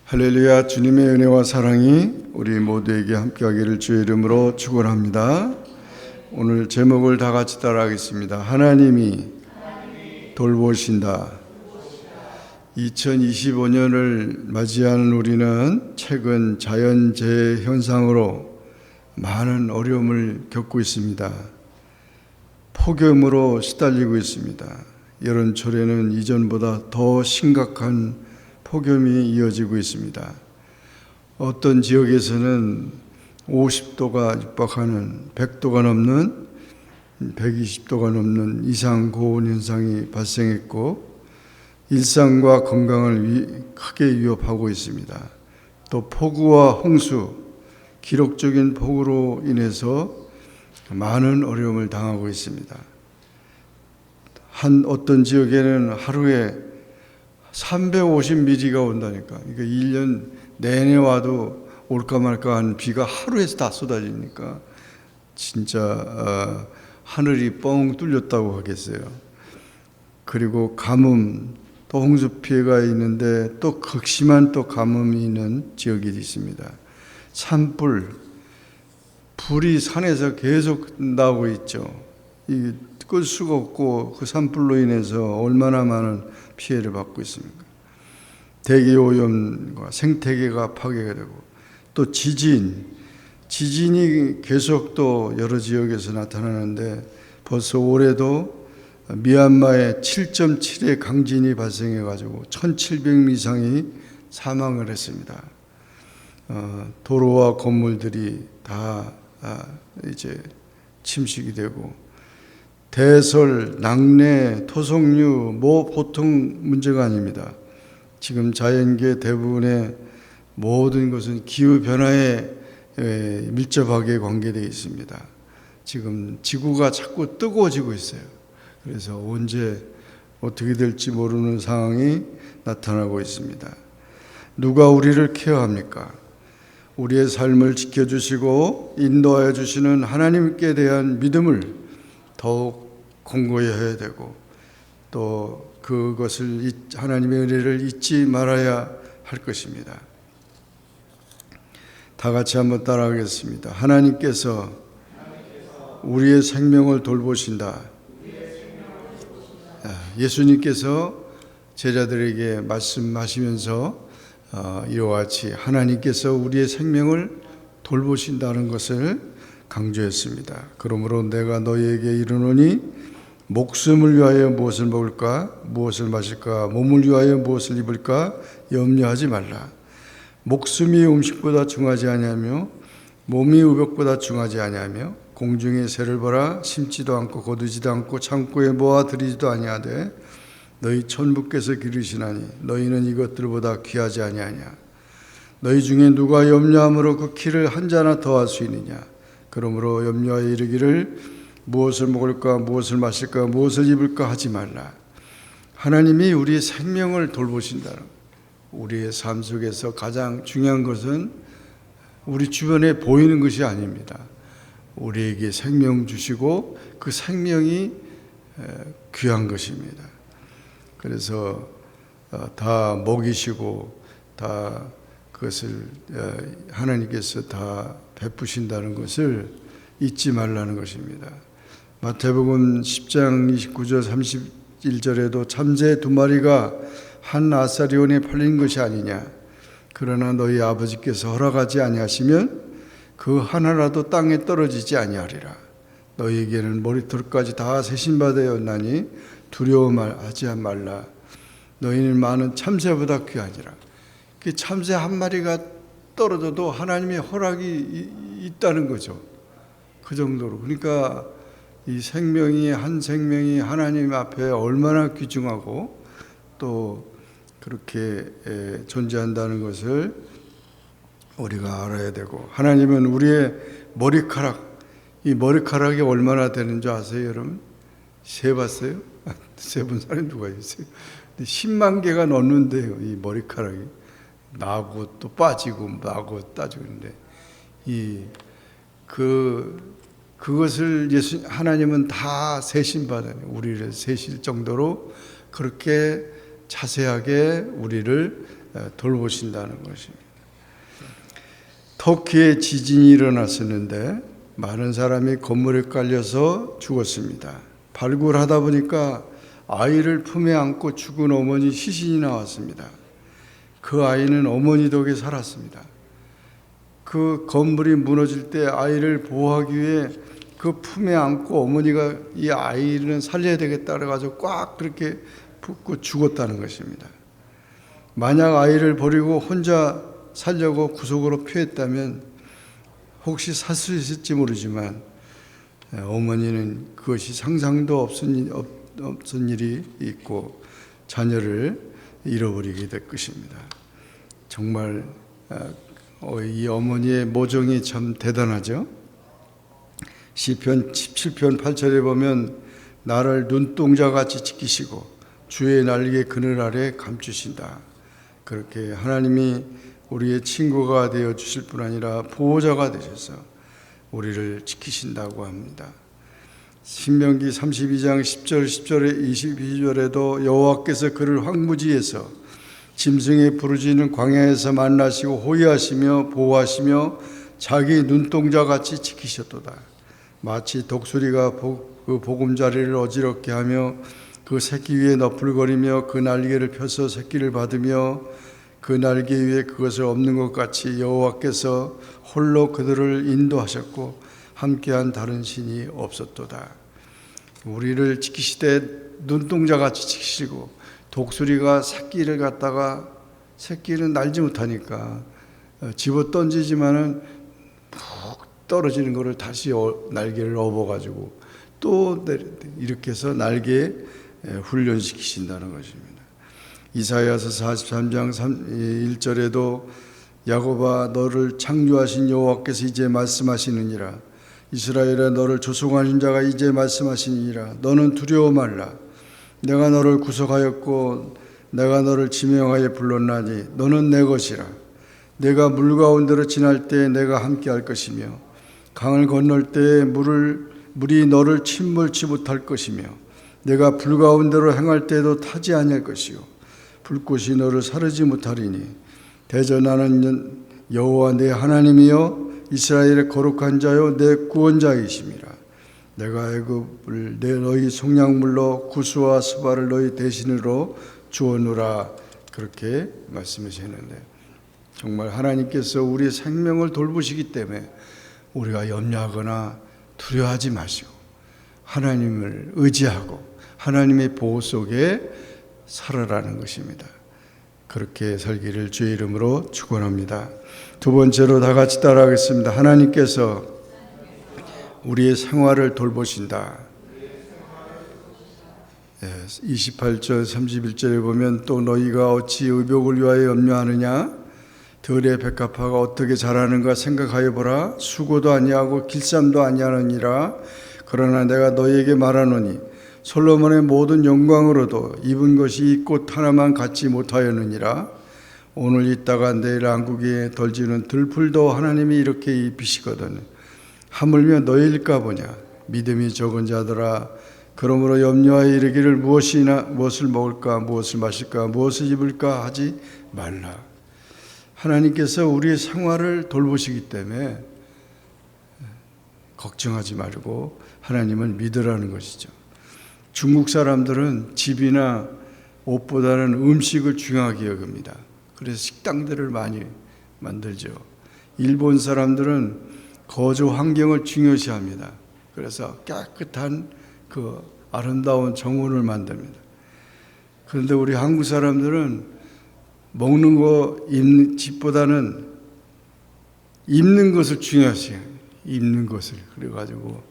할렐루야. 주님의 은혜와 사랑이 우리 모두에게 함께하기를 주의 이름으로 축원합니다. 오늘 제목을 다 같이 따라하겠습니다. 하나님이 돌보신다. 2025년을 맞이하는 우리는 최근 자연재해 현상으로 많은 어려움을 겪고 있습니다. 폭염으로 시달리고 있습니다. 여름철에는 이전보다 더 심각한 폭염이 이어지고 있습니다. 어떤 지역에서는 50도가 육박하는 100도가 넘는 120도가 넘는 이상 고온 현상이 발생했고 일상과 건강을 크게 위협하고 있습니다. 또 폭우와 홍수, 기록적인 폭우로 인해서 많은 어려움을 당하고 있습니다. 어떤 지역에는 하루에 350mm가 온다니까. 그러니까 1년 내내 와도 올까 말까 한 비가 하루에 다 쏟아지니까 진짜 하늘이 뻥 뚫렸다고 하겠어요. 그리고 가뭄, 또 홍수 피해가 있는데 또 극심한 또 가뭄이 있는 지역이 있습니다. 산불, 불이 산에서 계속 나오고 있죠. 끌 수가 없고 그 산불로 인해서 얼마나 많은 피해를 받고 있습니까? 대기오염과 생태계가 파괴가 되고 또 지진이 계속 또 여러 지역에서 나타나는데 벌써 올해도 미얀마에 7.7의 강진이 발생해 가지고 1,700명 이상이 사망을 했습니다. 도로와 건물들이 다 이제 침식이 되고 대설, 낙뢰, 토속류 보통 문제가 아닙니다. 지금 자연계 대부분의 모든 것은 기후변화에 밀접하게 관계되어 있습니다. 지금 지구가 자꾸 뜨거워지고 있어요. 그래서 언제 어떻게 될지 모르는 상황이 나타나고 있습니다. 누가 우리를 케어합니까? 우리의 삶을 지켜주시고 인도하여 주시는 하나님께 대한 믿음을 더욱 공고히 해야 되고 또 그것을 하나님의 은혜를 잊지 말아야 할 것입니다. 다 같이 한번 따라하겠습니다. 하나님께서 우리의 생명을 돌보신다. 예수님께서 제자들에게 말씀하시면서 이와 같이 하나님께서 우리의 생명을 돌보신다는 것을 강조했습니다. 그러므로 내가 너희에게 이르노니 목숨을 위하여 무엇을 먹을까, 무엇을 마실까, 몸을 위하여 무엇을 입을까 염려하지 말라. 목숨이 음식보다 중하지 아니하며 몸이 의복보다 중하지 아니하며 공중의 새를 보라. 심지도 않고 거두지도 않고 창고에 모아 들이지도 아니하되 너희 천부께서 기르시나니 너희는 이것들보다 귀하지 아니하냐. 너희 중에 누가 염려함으로 그 키를 한 자나 더할 수 있느냐. 그러므로 염려하여 이르기를 무엇을 먹을까, 무엇을 마실까, 무엇을 입을까 하지 말라. 하나님이 우리의 생명을 돌보신다는, 우리의 삶 속에서 가장 중요한 것은 우리 주변에 보이는 것이 아닙니다. 우리에게 생명 주시고 그 생명이 귀한 것입니다. 그래서 다 먹이시고 다 그것을 하나님께서 다 베푸신다는 것을 잊지 말라는 것입니다. 마태복음 10장 29절 31절에도 참새 2마리가 한 아사리온에 팔린 것이 아니냐. 그러나 너희 아버지께서 허락하지 아니하시면 그 하나라도 땅에 떨어지지 아니하리라. 너희에게는 머리털까지 다 세신받았나니 두려워하지 말라. 너희는 많은 참새보다 귀하니라. 그 참새 한 마리가 떨어져도 하나님의 허락이 있다는 거죠. 그 정도로. 그러니까 이 생명이 한 생명이 하나님 앞에 얼마나 귀중하고 또 그렇게 존재한다는 것을 우리가 알아야 되고, 하나님은 우리의 머리카락, 이 머리카락이 얼마나 되는 줄 아세요, 여러분? 세봤어요? 세본 사람이 누가 있어요? 10만 개가 넘는데요, 이 머리카락이. 나고 또 빠지고 나고 따지고 있는데 그것을 하나님은 다 세신받아요. 우리를 세실 정도로 그렇게 자세하게 우리를 돌보신다는 것입니다. 터키에 지진이 일어났었는데 많은 사람이 건물에 깔려서 죽었습니다. 발굴하다 보니까 아이를 품에 안고 죽은 어머니 시신이 나왔습니다. 그 아이는 어머니 덕에 살았습니다. 그 건물이 무너질 때 아이를 보호하기 위해 그 품에 안고 어머니가 이 아이는 살려야 되겠다 그래가지고 꽉 그렇게 붙고 죽었다는 것입니다. 만약 아이를 버리고 혼자 살려고 구석으로 피했다면 혹시 살 수 있을지 모르지만 어머니는 그것이 상상도 없은 일이 있고 자녀를 잃어버리게 될 것입니다. 정말 이 어머니의 모정이 참 대단하죠. 시편 17편 8절에 보면 나를 눈동자같이 지키시고 주의 날개 그늘 아래 감추신다. 그렇게 하나님이 우리의 친구가 되어 주실 뿐 아니라 보호자가 되셔서 우리를 지키신다고 합니다. 신명기 32장 10절에 22절에도 여호와께서 그를 황무지에서 짐승의 부르짖는 광야에서 만나시고 호위하시며 보호하시며 자기 눈동자같이 지키셨도다. 마치 독수리가 그 보금자리를 어지럽게 하며 그 새끼 위에 너풀거리며 그 날개를 펴서 새끼를 받으며 그 날개 위에 그것을 엎는 것 같이 여호와께서 홀로 그들을 인도하셨고 함께한 다른 신이 없었도다. 우리를 지키시되 눈동자같이 지키시고 독수리가 새끼를 갖다가 새끼는 날지 못하니까 집어 던지지만은 푹 떨어지는 것을 다시 날개를 업어가지고 또 이렇게 해서 날개에 훈련시키신다는 것입니다. 이사야서 43장 1절에도 야곱아 너를 창조하신 여호와께서 이제 말씀하시느니라. 이스라엘아 너를 조성하신 자가 이제 말씀하시니라. 너는 두려워 말라. 내가 너를 구속하였고 내가 너를 지명하여 불렀나니 너는 내 것이라. 내가 물 가운데로 지날 때 내가 함께할 것이며 강을 건널 때 물이 너를 침몰치 못할 것이며 내가 불 가운데로 행할 때도 타지 아니할 것이요 불꽃이 너를 사르지 못하리니 대전하는 여호와 내 하나님이여 이스라엘의 거룩한 자요 내 구원자이심이라. 내가 애굽을 너희 속량물로 구스와 스바를 너희 대신으로 주어누라. 그렇게 말씀하셨는데 정말 하나님께서 우리의 생명을 돌보시기 때문에 우리가 염려하거나 두려워하지 마시고 하나님을 의지하고 하나님의 보호 속에 살아라는 것입니다. 그렇게 살기를 주의 이름으로 축원합니다. 두 번째로 다 같이 따라하겠습니다. 하나님께서 우리의 생활을 돌보신다. 28절 31절에 보면 또 너희가 어찌 의복을 위하여 염려하느냐 들의 백합화가 어떻게 자라는가 생각하여 보라. 수고도 아니하고 길쌈도 아니하느니라. 그러나 내가 너희에게 말하노니 솔로몬의 모든 영광으로도 입은 것이 이 꽃 하나만 갖지 못하였느니라. 오늘 있다가 내일 안국에 덜지는 들풀도 하나님이 이렇게 입히시거든. 하물며 너희일까 보냐. 믿음이 적은 자들아 그러므로 염려하여 이르기를 무엇을 먹을까 무엇을 마실까 무엇을 입을까 하지 말라. 하나님께서 우리의 생활을 돌보시기 때문에 걱정하지 말고 하나님을 믿으라는 것이죠. 중국 사람들은 집이나 옷보다는 음식을 중요하게 여깁니다. 그래서 식당들을 많이 만들죠. 일본 사람들은 거주 환경을 중요시합니다. 그래서 깨끗한 그 아름다운 정원을 만듭니다. 그런데 우리 한국 사람들은 먹는 거 입는 집보다는 입는 것을 중요시해요. 입는 것을. 그래가지고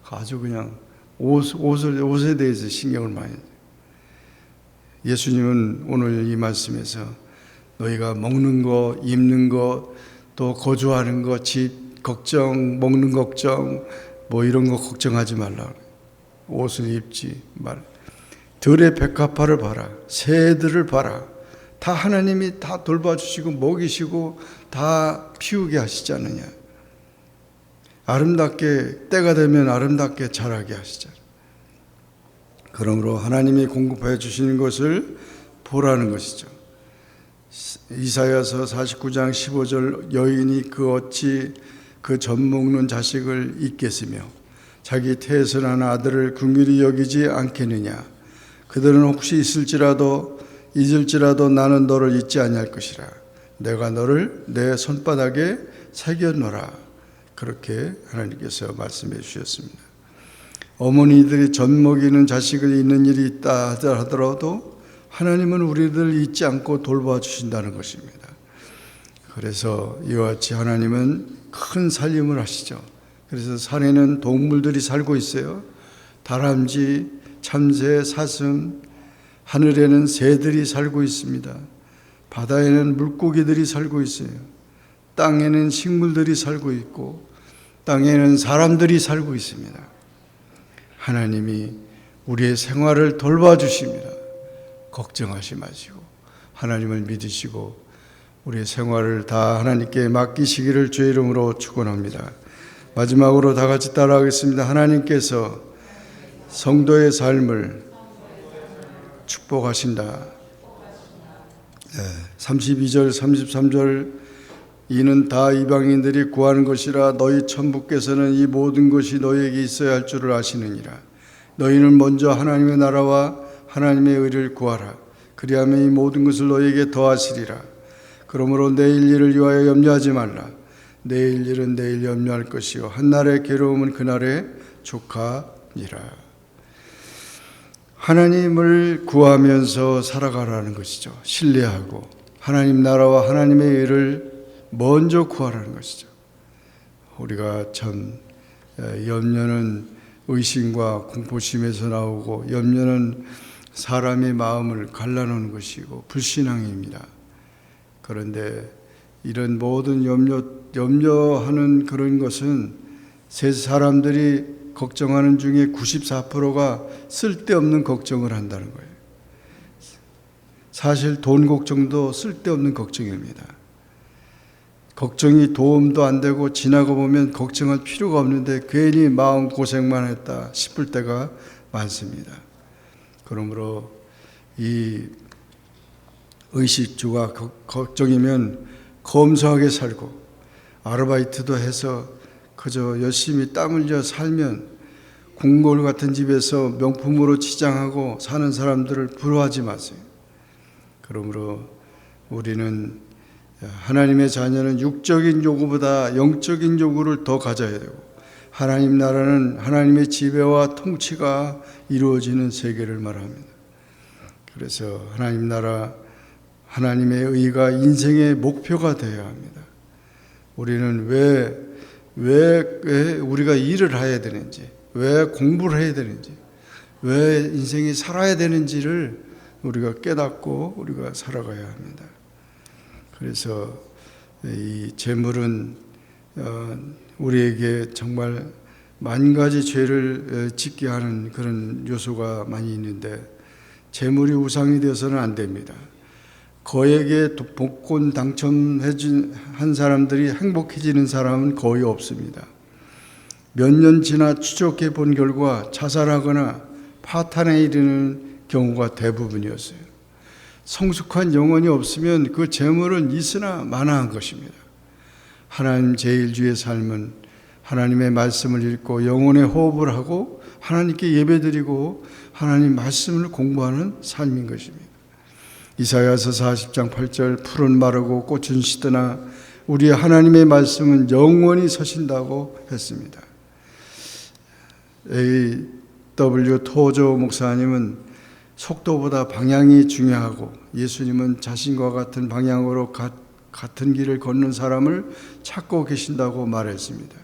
아주 그냥 옷에 대해서 신경을 많이 해요. 예수님은 오늘 이 말씀에서 너희가 먹는 거, 입는 거, 또 거주하는 거, 집 걱정, 먹는 걱정, 뭐 이런 거 걱정하지 말라. 옷을 입지 말. 들의 백합화를 봐라. 새들을 봐라. 다 하나님이 다 돌봐주시고 먹이시고 다 피우게 하시지 않느냐. 아름답게 때가 되면 아름답게 자라게 하시잖아요. 그러므로 하나님이 공급해 주시는 것을 보라는 것이죠. 이사야서 49장 15절 여인이 그 어찌 그 젖 먹는 자식을 잊겠으며 자기 태에서 난 아들을 긍휼히 여기지 않겠느냐. 그들은 혹시 잊을지라도 나는 너를 잊지 아니할 것이라. 내가 너를 내 손바닥에 새겼노라. 그렇게 하나님께서 말씀해 주셨습니다. 어머니들이 젖 먹이는 자식을 잊는 일이 있다 하더라도 하나님은 우리들을 잊지 않고 돌봐 주신다는 것입니다. 그래서 이와 같이 하나님은 큰 살림을 하시죠. 그래서 산에는 동물들이 살고 있어요. 다람쥐, 참새, 사슴, 하늘에는 새들이 살고 있습니다. 바다에는 물고기들이 살고 있어요. 땅에는 식물들이 살고 있고 땅에는 사람들이 살고 있습니다. 하나님이 우리의 생활을 돌봐주십니다. 걱정하지 마시고 하나님을 믿으시고 우리의 생활을 다 하나님께 맡기시기를 주의 이름으로 축원합니다. 마지막으로 다 같이 따라하겠습니다. 하나님께서 성도의 삶을 축복하신다. 32절 33절 이는 다 이방인들이 구하는 것이라 너희 천부께서는 이 모든 것이 너희에게 있어야 할 줄을 아시느니라. 너희는 먼저 하나님의 나라와 하나님의 의를 구하라. 그리하면 이 모든 것을 너희에게 더하시리라. 그러므로 내일 일을 위하여 염려하지 말라. 내일 일은 내일 염려할 것이요 한날의 괴로움은 그날의 족하니라. 하나님을 구하면서 살아가라는 것이죠. 신뢰하고 하나님 나라와 하나님의 의를 먼저 구하라는 것이죠. 우리가 참 염려는 의심과 공포심에서 나오고 염려는 사람의 마음을 갈라놓는 것이고 불신앙입니다. 그런데 이런 모든 염려하는 그런 것은 세 사람들이 걱정하는 중에 94%가 쓸데없는 걱정을 한다는 거예요. 사실 돈 걱정도 쓸데없는 걱정입니다. 걱정이 도움도 안 되고 지나고 보면 걱정할 필요가 없는데 괜히 마음 고생만 했다 싶을 때가 많습니다. 그러므로 이 의식주가 걱정이면 검소하게 살고 아르바이트도 해서 그저 열심히 땀 흘려 살면 궁궐 같은 집에서 명품으로 치장하고 사는 사람들을 부러워하지 마세요. 그러므로 우리는 하나님의 자녀는 육적인 요구보다 영적인 요구를 더 가져야 되고 하나님 나라는 하나님의 지배와 통치가 이루어지는 세계를 말합니다. 그래서 하나님 나라 하나님의 의가 인생의 목표가 되어야 합니다. 우리는 왜 우리가 일을 해야 되는지, 왜 공부를 해야 되는지, 왜 인생이 살아야 되는지를 우리가 깨닫고 우리가 살아가야 합니다. 그래서 이 재물은 우리에게 정말 만 가지 죄를 짓게 하는 그런 요소가 많이 있는데 재물이 우상이 되어서는 안 됩니다. 거액의 복권 당첨한 사람들이 행복해지는 사람은 거의 없습니다. 몇 년 지나 추적해 본 결과 자살하거나 파탄에 이르는 경우가 대부분이었어요. 성숙한 영혼이 없으면 그 재물은 있으나 마나한 것입니다. 하나님 제일주의 삶은 하나님의 말씀을 읽고 영혼의 호흡을 하고 하나님께 예배드리고 하나님 말씀을 공부하는 삶인 것입니다. 이사야서 40장 8절 풀은 마르고 꽃은 시드나 우리 하나님의 말씀은 영원히 서신다고 했습니다. A.W. 토저 목사님은 속도보다 방향이 중요하고 예수님은 자신과 같은 방향으로 같은 길을 걷는 사람을 찾고 계신다고 말했습니다.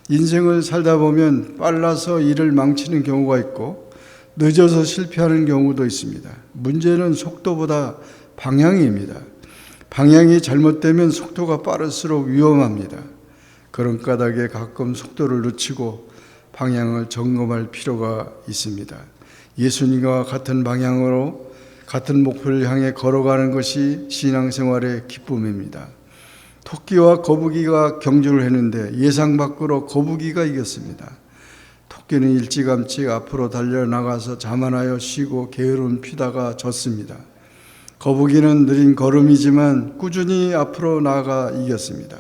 인생을 살다 보면 빨라서 일을 망치는 경우가 있고 늦어서 실패하는 경우도 있습니다. 문제는 속도보다 방향입니다. 방향이 잘못되면 속도가 빠를수록 위험합니다. 그런 까닭에 가끔 속도를 늦추고 방향을 점검할 필요가 있습니다. 예수님과 같은 방향으로 같은 목표를 향해 걸어가는 것이 신앙생활의 기쁨입니다. 토끼와 거북이가 경주를 했는데 예상 밖으로 거북이가 이겼습니다. 토끼는 일찌감치 앞으로 달려나가서 자만하여 쉬고 게으름 피다가 졌습니다. 거북이는 느린 걸음이지만 꾸준히 앞으로 나아가 이겼습니다.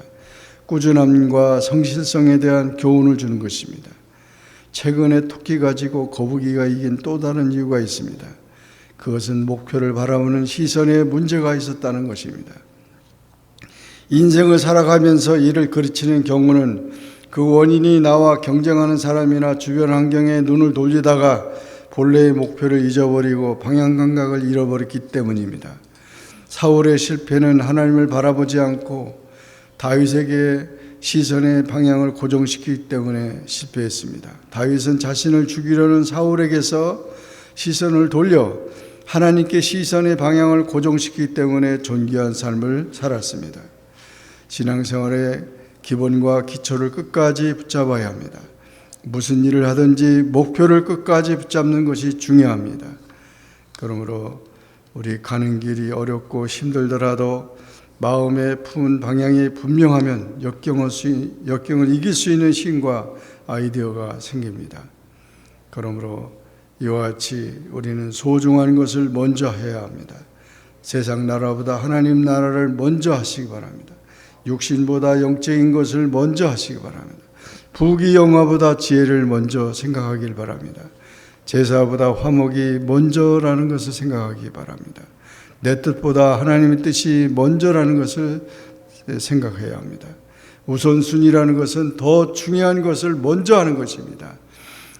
꾸준함과 성실성에 대한 교훈을 주는 것입니다. 최근에 토끼 가지고 거북이가 이긴 또 다른 이유가 있습니다. 그것은 목표를 바라보는 시선에 문제가 있었다는 것입니다. 인생을 살아가면서 이를 그르치는 경우는 그 원인이 나와 경쟁하는 사람이나 주변 환경에 눈을 돌리다가 본래의 목표를 잊어버리고 방향 감각을 잃어버렸기 때문입니다. 사울의 실패는 하나님을 바라보지 않고 다윗에게 시선의 방향을 고정시키기 때문에 실패했습니다. 다윗은 자신을 죽이려는 사울에게서 시선을 돌려 하나님께 시선의 방향을 고정시키기 때문에 존귀한 삶을 살았습니다. 신앙생활의 기본과 기초를 끝까지 붙잡아야 합니다. 무슨 일을 하든지 목표를 끝까지 붙잡는 것이 중요합니다. 그러므로 우리 가는 길이 어렵고 힘들더라도 마음의 푸은 방향이 분명하면 역경을 이길 수 있는 힘과 아이디어가 생깁니다. 그러므로 이와 같이 우리는 소중한 것을 먼저 해야 합니다. 세상 나라보다 하나님 나라를 먼저 하시기 바랍니다. 육신보다 영적인 것을 먼저 하시기 바랍니다. 부귀영화보다 지혜를 먼저 생각하길 바랍니다. 제사보다 화목이 먼저라는 것을 생각하기 바랍니다. 내 뜻보다 하나님의 뜻이 먼저라는 것을 생각해야 합니다. 우선순위라는 것은 더 중요한 것을 먼저 하는 것입니다.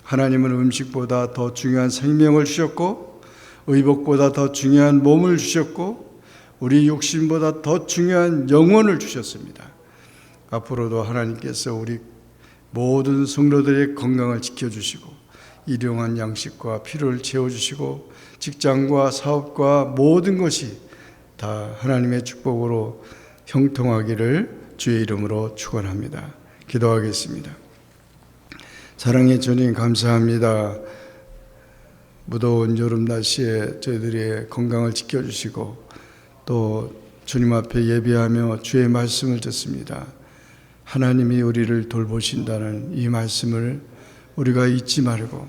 하나님은 음식보다 더 중요한 생명을 주셨고 의복보다 더 중요한 몸을 주셨고 우리 육신보다 더 중요한 영혼을 주셨습니다. 앞으로도 하나님께서 우리 모든 성도들의 건강을 지켜주시고 일용할 양식과 필요를 채워주시고 직장과 사업과 모든 것이 다 하나님의 축복으로 형통하기를 주의 이름으로 축원합니다. 기도하겠습니다. 사랑의 주님 감사합니다. 무더운 여름 날씨에 저희들의 건강을 지켜주시고 또 주님 앞에 예배하며 주의 말씀을 듣습니다. 하나님이 우리를 돌보신다는 이 말씀을 우리가 잊지 말고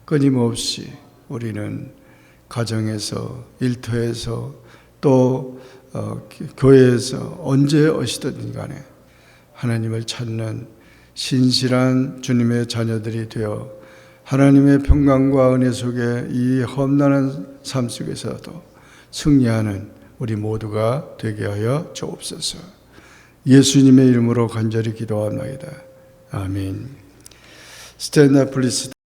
끊임없이 우리는 가정에서 일터에서 또 교회에서 언제 오시든 간에 하나님을 찾는 신실한 주님의 자녀들이 되어 하나님의 평강과 은혜 속에 이 험난한 삶 속에서도 승리하는 우리 모두가 되게 하여 주옵소서. 예수님의 이름으로 간절히 기도합니다. 아멘. Stand up, please.